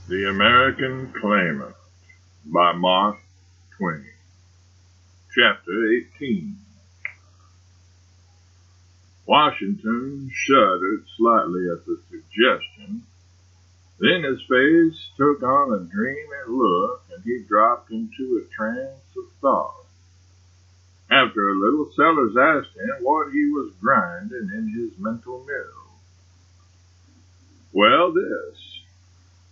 The American Claimant by Mark Twain. Chapter 18. Washington shuddered slightly at the suggestion. Then his face took on a dreamy look, and he dropped into a trance of thought. After a little, Sellers asked him what he was grinding in his mental mill. "Well, this.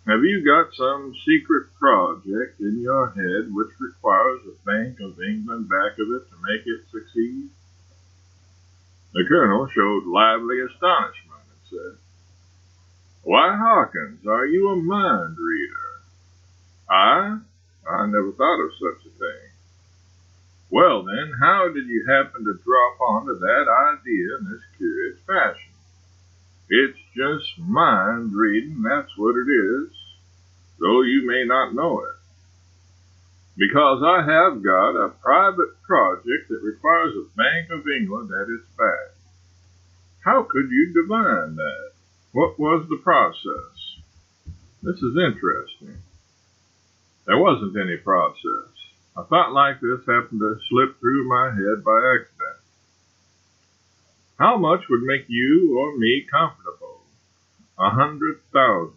Have you got some secret project in your head which requires a Bank of England back of it to make it succeed?" The colonel showed lively astonishment and said, "Why, Hawkins, are you a mind reader?" I never thought of such a thing." "Well, then, how did you happen to drop onto that idea in this curious fashion?" "It's just mind reading, that's what it is, though you may not know it." "Because I have got a private project that requires a Bank of England at its back." "How could you divine that? What was the process?" "This is interesting." "There wasn't any process. A thought like this happened to slip through my head by accident." "How much would make you or me comfortable?" 100,000.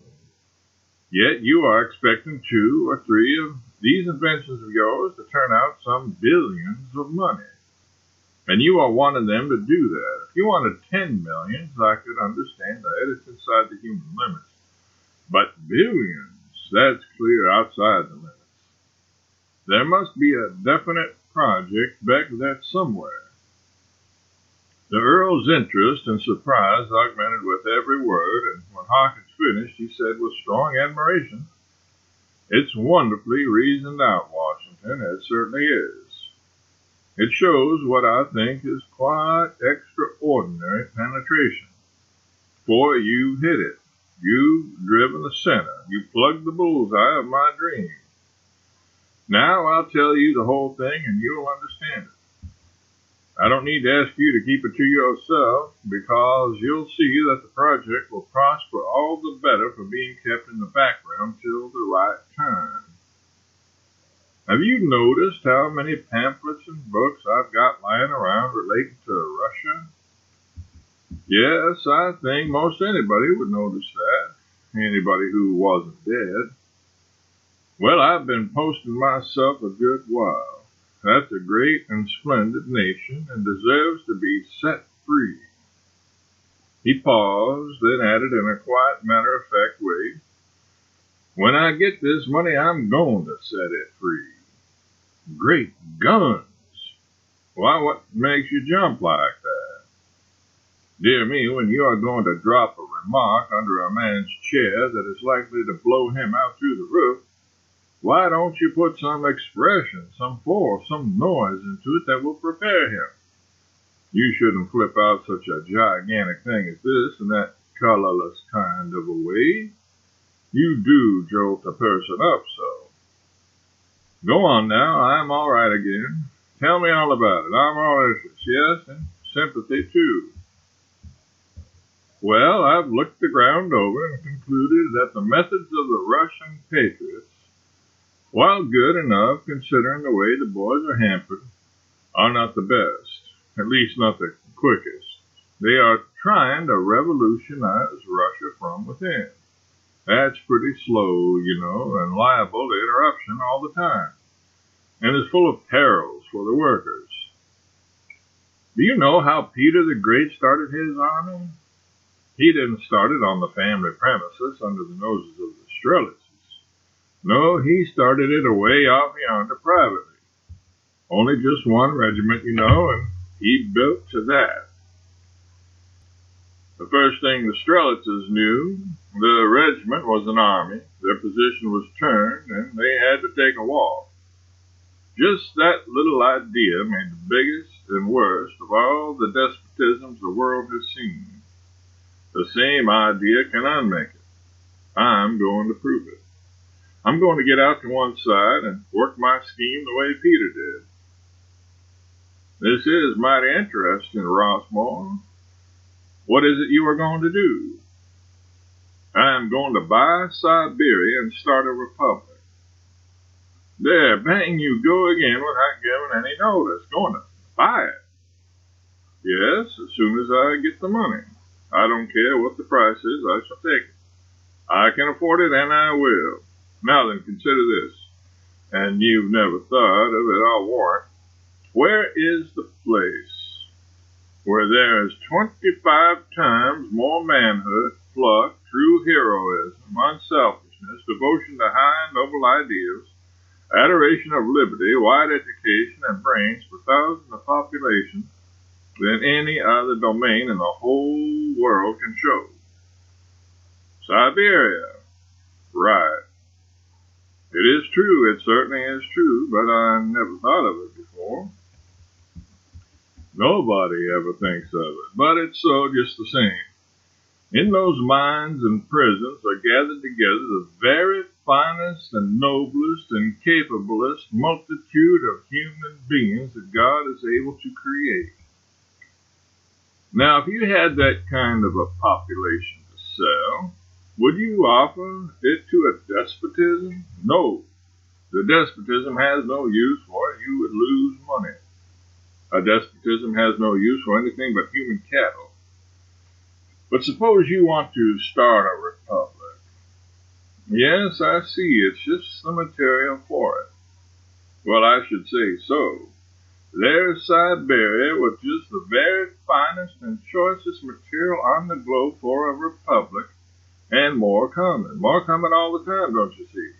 Yet you are expecting 2 or 3 of these inventions of yours to turn out some billions of money. And you are wanting them to do that. If you wanted 10 millions, I could understand that. It's inside the human limits. But billions, that's clear outside the limits. There must be a definite project back of that somewhere. The Earl's interest and surprise augmented with every word, and when Hawkins finished, he said with strong admiration, "It's wonderfully reasoned out, Washington, it certainly is. It shows what I think is quite extraordinary penetration. For you hit it. You've driven the center. You plugged the bullseye of my dream. Now I'll tell you the whole thing, and you'll understand it. I don't need to ask you to keep it to yourself, because you'll see that the project will prosper all the better for being kept in the background till the right time. Have you noticed how many pamphlets and books I've got lying around relating to Russia?" "Yes, I think most anybody would notice that. Anybody who wasn't dead." "Well, I've been posting myself a good while. That's a great and splendid nation, and deserves to be set free." He paused, then added in a quiet, matter-of-fact way, "When I get this money, I'm going to set it free." "Great guns! Why, what makes you jump like that?" "Dear me, when you are going to drop a remark under a man's chair that is likely to blow him out through the roof, why don't you put some expression, some force, some noise into it that will prepare him? You shouldn't flip out such a gigantic thing as this in that colorless kind of a way. You do jolt a person up so. Go on now, I'm all right again. Tell me all about it. I'm all interest, yes, and sympathy too." "Well, I've looked the ground over and concluded that the methods of the Russian patriots, while good enough considering the way the boys are hampered, are not the best, at least not the quickest. They are trying to revolutionize Russia from within. That's pretty slow, you know, and liable to interruption all the time, and is full of perils for the workers. Do you know how Peter the Great started his army? He didn't start it on the family premises under the noses of the Strelitzes. No, he started it away off yonder privately. Only just one regiment, you know, and he built to that. The first thing the Strelitzes knew, the regiment was an army, their position was turned, and they had to take a walk. Just that little idea made the biggest and worst of all the despotisms the world has seen. The same idea can unmake it. I'm going to prove it. I'm going to get out to one side and work my scheme the way Peter did." "This is mighty interesting, Rossmore. What is it you are going to do?" I am going to buy Siberia and start a republic. There, bang you go again without giving any notice. Going to buy it? Yes, as soon as I get the money. I don't care what the price is, I shall take it. I can afford it, and I will. Now then, consider this, and you've never thought of it, I'll warrant. Where is the place where there is 25 times more manhood, pluck, true heroism, unselfishness, devotion to high and noble ideals, adoration of liberty, wide education, and brains per thousand of population than any other domain in the whole world can show? Siberia. Right. It is true, it certainly is true, but I never thought of it before. Nobody ever thinks of it, but it's so just the same. In those mines and prisons are gathered together the very finest and noblest and capablest multitude of human beings that God is able to create. Now, if you had that kind of a population to sell, would you offer it to a despotism? No. The despotism has no use for it. You would lose money. A despotism has no use for anything but human cattle. But suppose you want to start a republic. Yes, I see. It's just the material for it. Well, I should say so. There's Siberia, which is the very finest and choicest material on the globe for a republic, and more coming. More coming all the time, don't you see?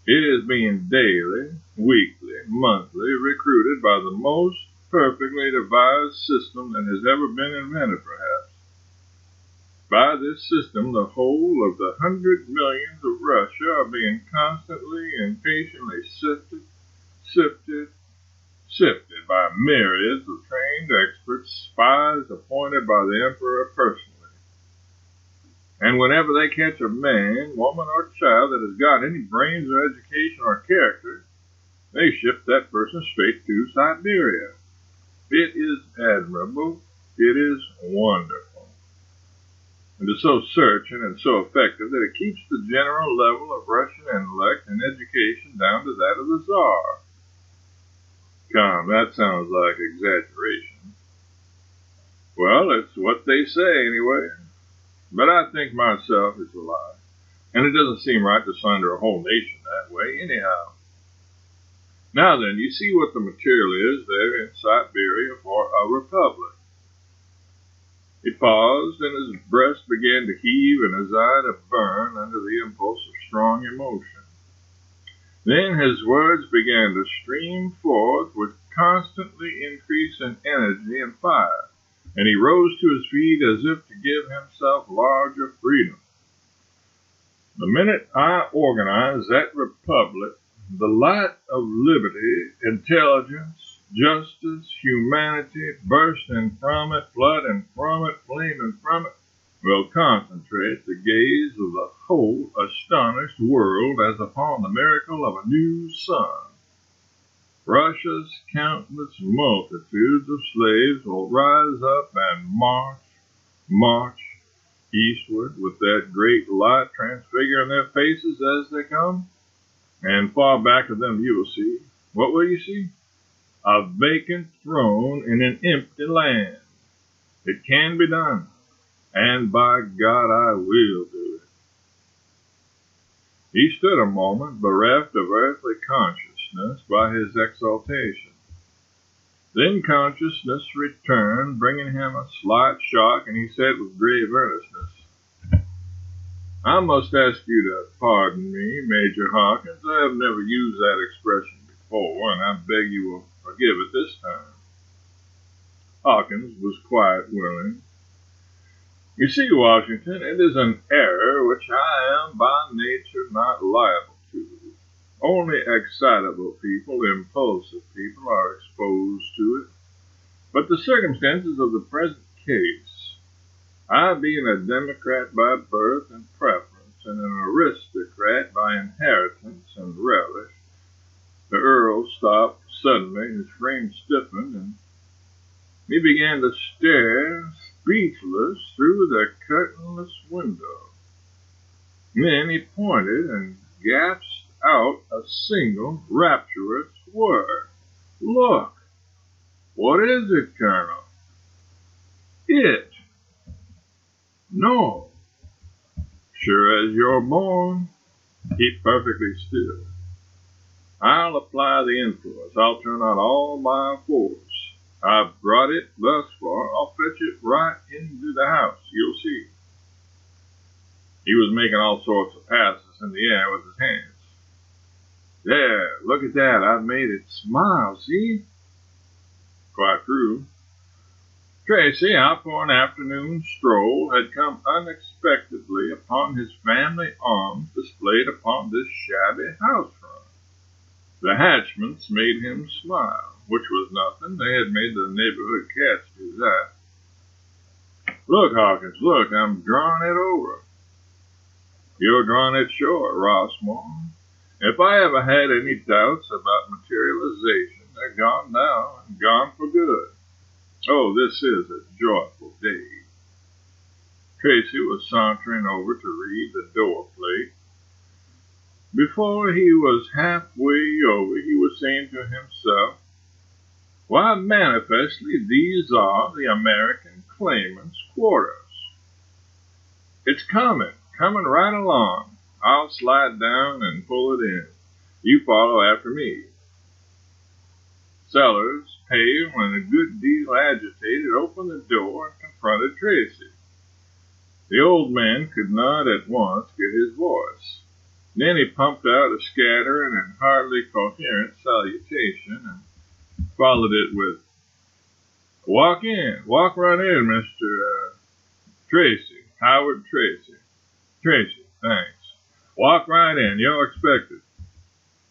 It is being daily, weekly, monthly recruited by the most perfectly devised system that has ever been invented, perhaps. By this system, the whole of the 100 millions of Russia are being constantly and patiently sifted by myriads of trained experts, spies appointed by the Emperor personally. And whenever they catch a man, woman, or child that has got any brains or education or character, they ship that person straight to Siberia. It is admirable. It is wonderful. And it's so searching and so effective that it keeps the general level of Russian intellect and education down to that of the Tsar. Come, that sounds like exaggeration. Well, it's what they say anyway. But I think myself it's a lie. And it doesn't seem right to slander a whole nation that way anyhow. Now then, you see what the material is there in Siberia for a republic. He paused, and his breast began to heave and his eye to burn under the impulse of strong emotion. Then his words began to stream forth with constantly increasing energy and fire, and he rose to his feet as if to give himself larger freedom. The minute I organize that republic, the light of liberty, intelligence, justice, humanity, bursting from it, flooding from it, flaming from it, will concentrate the gaze of the whole astonished world as upon the miracle of a new sun. Russia's countless multitudes of slaves will rise up and march eastward with that great light transfiguring their faces as they come. And far back of them you will see, what will you see? A vacant throne in an empty land. It can be done, and by God I will do it. He stood a moment bereft of earthly consciousness by his exaltation. Then consciousness returned, bringing him a slight shock, and he said with grave earnestness, I must ask you to pardon me, Major Hawkins. I have never used that expression before, and I beg you will forgive it this time. Hawkins was quite willing. You see, Washington, it is an error which I am by nature not liable to. Only excitable people, impulsive people, are exposed to it. But the circumstances of the present case, I being a Democrat by birth and preference, and an aristocrat by inheritance and relish, the Earl stopped suddenly, his frame stiffened, and he began to stare, speechless, through the curtainless window. Then he pointed and gasped out a single rapturous word. "Look! What is it, Colonel?" "It." "No. Sure as you're born. Keep perfectly still. I'll apply the influence. I'll turn out all my force. I've brought it thus far. I'll fetch it right into the house. You'll see." He was making all sorts of passes in the air with his hands. "There, look at that. I've made it smile, see?" "Quite true." Tracy, out for an afternoon stroll, had come unexpectedly upon his family arms displayed upon this shabby house front. The Hatchments made him smile, which was nothing. They had made the neighborhood cats do that. "Look, Hawkins, look, I'm drawing it over." "You're drawing it short, Rossmore. If I ever had any doubts about materialization, they're gone now, and gone for good. Oh, this is a joyful day." Tracy was sauntering over to read the door plate. Before he was halfway over, he was saying to himself, "Why, manifestly, these are the American Claimant's quarters. It's coming right along. I'll slide down and pull it in. You follow after me." Sellers, pale and a good deal agitated, opened the door and confronted Tracy. The old man could not at once get his voice. Then he pumped out a scattering and hardly coherent salutation and followed it with, "Walk in. Walk right in, Mr. Tracy. Howard Tracy." "Tracy, thanks. Walk right in. You're expected."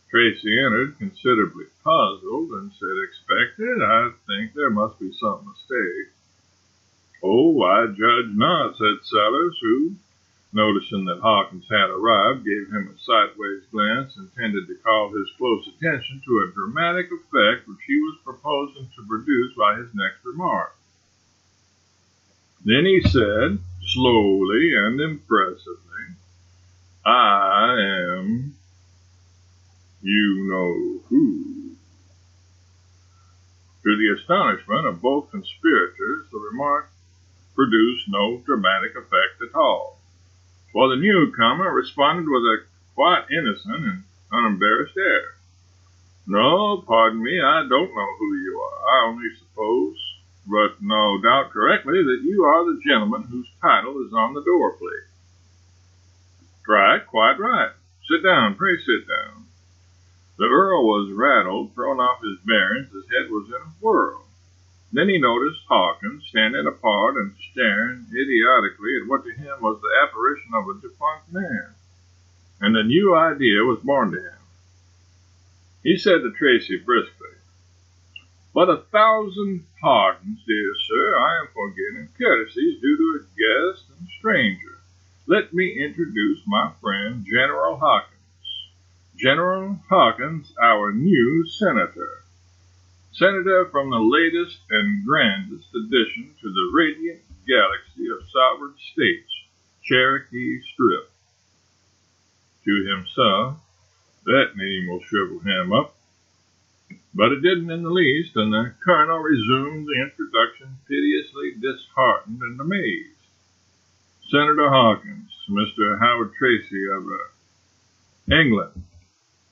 Tracy entered, considerably puzzled, and said, "Expected? I think there must be some mistake." "Oh, I judge not," said Sellers, who, noticing that Hawkins had arrived, gave him a sideways glance intended to call his close attention to a dramatic effect which he was proposing to produce by his next remark. Then he said, slowly and impressively, "I am you-know-who." To the astonishment of both conspirators, the remark produced no dramatic effect at all, for the newcomer responded with a quite innocent and unembarrassed air. "No, pardon me, I don't know who you are. I only suppose, but no doubt correctly, that you are the gentleman whose title is on the door plate." "Right, quite right. Sit down, pray sit down." The Earl was rattled, thrown off his bearings, his head was in a whirl. Then he noticed Hawkins standing apart and staring idiotically at what to him was the apparition of a defunct man, and a new idea was born to him. He said to Tracy briskly, "But 1,000 pardons, dear sir, I am forgetting courtesies due to a guest and stranger. Let me introduce my friend, General Hawkins. General Hawkins, our new senator. Senator from the latest and grandest addition to the radiant galaxy of sovereign states, Cherokee Strip." To himself, that name will shrivel him up. But it didn't in the least, and the colonel resumed the introduction piteously disheartened and amazed. "Senator Hawkins, Mr. Howard Tracy of England."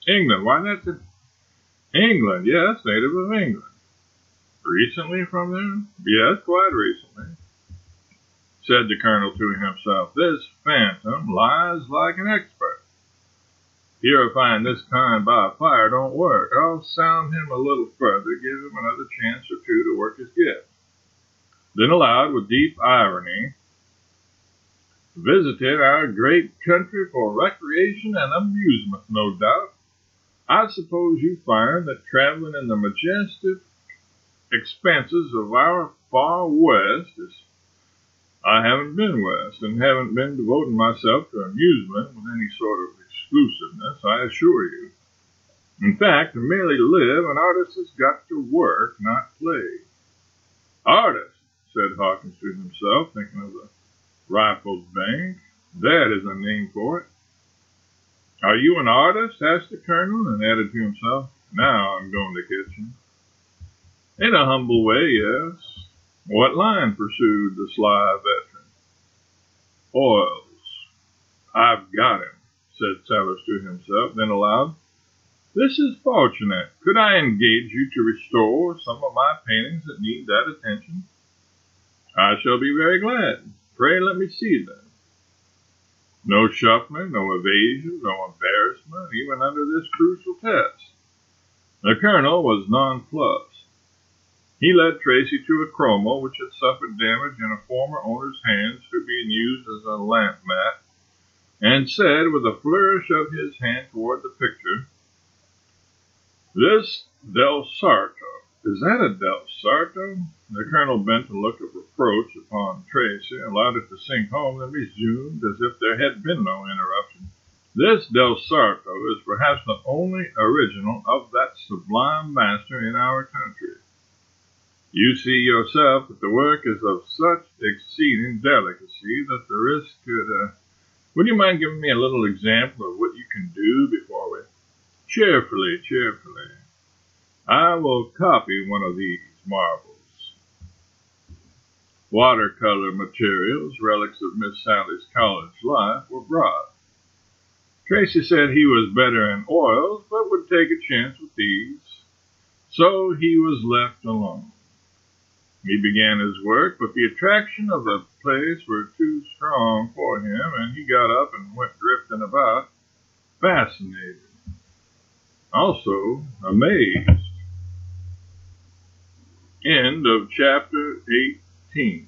"England? Why, that's it. England, yes, native of England." "Recently from there?" "Yes, quite recently." Said the colonel to himself, "This phantom lies like an expert. Purifying this kind by fire don't work. I'll sound him a little further, give him another chance or two to work his gift." Then aloud, with deep irony, "Visited our great country for recreation and amusement, no doubt. I suppose you find that traveling in the majestic expanses of our far west is... I haven't been west, and haven't been devoting myself to amusement with any sort of exclusiveness, I assure you. In fact, to merely live, an artist has got to work, not play." "Artist," said Hawkins to himself, thinking of the Rifles Bank. "That is a name for it. Are you an artist? Asked the colonel, and added to himself, now I'm going to kitchen. In a humble way, yes. What line? Pursued the sly veteran. Oils. I've got him, said Sellers to himself, then aloud, this is fortunate. Could I engage you to restore some of my paintings that need that attention? I shall be very glad. Pray let me see them. No shuffling, no evasion, no embarrassment, even under this crucial test. The colonel was nonplussed. He led Tracy to a chromo which had suffered damage in a former owner's hands through being used as a lamp mat, and said with a flourish of his hand toward the picture, this Del Sarto. Is that a Del Sarto? The colonel bent a look of reproach upon Tracy, allowed it to sink home, then resumed as if there had been no interruption. This Del Sarto is perhaps the only original of that sublime master in our country. You see yourself that the work is of such exceeding delicacy that the risk could... Would you mind giving me a little example of what you can do before we... Cheerfully. I will copy one of these marvels. Watercolor materials, relics of Miss Sally's college life, were brought. Tracy said he was better in oils, but would take a chance with these. So he was left alone. He began his work, but the attraction of the place were too strong for him, and he got up and went drifting about, fascinated, also amazed. End of chapter 18.